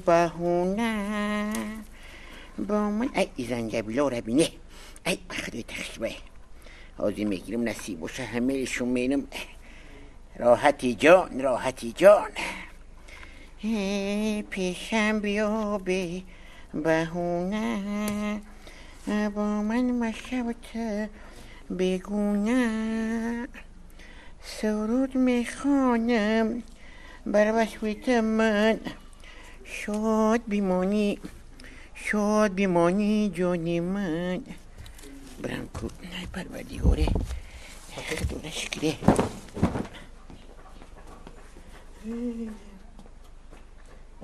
بهونه با من ای زنجبیل رو بینه ای بخدوی تخشبه آزی میگیرم نصیب باشه همهشون مینم راحتی جان پیشم بیا به بهونه با من مشبت بگونه سرود میخوانم بر وصفت من شاد بیمانی جانی من برم کو نه پروردگاره خدا شکره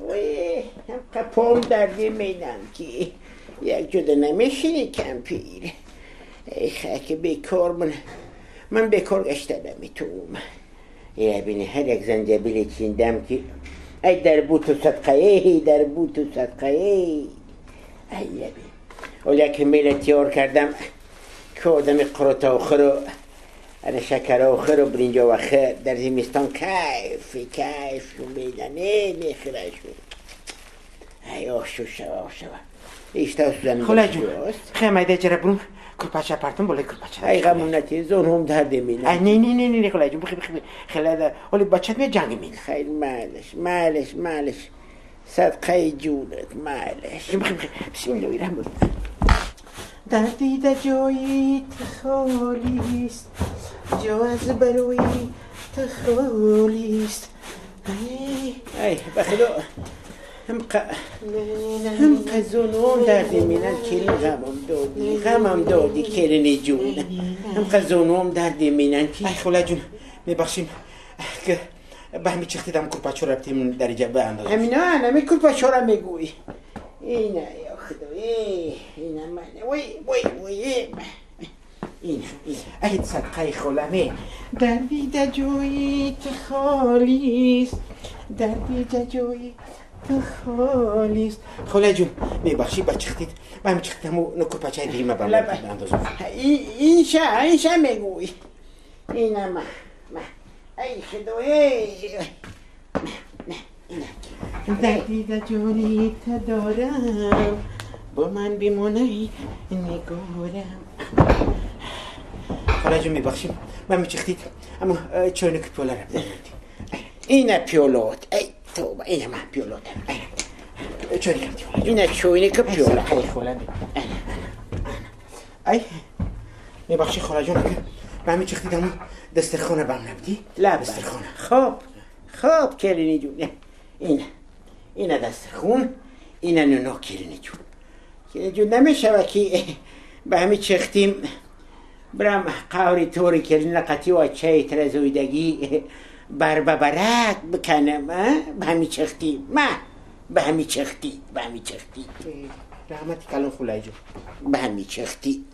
وی هم قپام درده مینم که یک جدا نمیشینی کمپیر ای خاک بیکار من بیکار گشتم میتوم ای بینی هر یک زنجبیل چیندم که ای در بوت و صدقه ای بین اولی که میل تیار کردم که آدم قرات آخر و شکر آخر و برنج آخر در زمستان کیف شو میدنه میخیره شو ای آشو شوا ایشتا سوزن خلاص جون خیلی ایده جره برون کلپاچه پرتم بالا کلپاچه ای غمون نتی زون هم درد مینه نه خلاص جون خیلی ولی بچت می جنگ مینه خیلی معلش صدقه جونت معلش بسم الله الرحمن الرحیم در دیده جایی تخالیست جا از بروی تخالیست ای بخدا هم قزونون دردی مینن کلی غمم دادی کرنی جون هم قزونون دردی مینن ای خوله جون میبخشیم که به همی چختیدم کلپاچو رو بتیم در جبه اندازم همین کلپاچو رو میگوی اینه یا خدا اینه منه وی اینه ای صدقه خولمه در دیده جویی خالیست در دیده جویی خالیست خوله جون میبخشی بچختید من میچختم و نکلپاچه دیمه برم اندازم اینشه میگوی اینه من ای خدا در دیده جویی دارم با من بیمونه نگارم خوله جون میبخشیم من میچختید اما چونه که پیوله رو اینه پیولوت ای توبه اینه من پیولوت چونه کم پیوله اینه چونه که پیولوت ای خوله ای میبخشی خوله جون که من میچختید اما دسترخانه بم نبدی دسترخانه خوب کلینی جون اینه دسترخون اینه نونو کلینی جون نمیشه که به همی چختیم برم قوری طوری کلین لقتی و چه ترزویدگی بر ببرک بکنم به همی چختیم به همی چختی رحمتی کلون خوله جون به همی چختی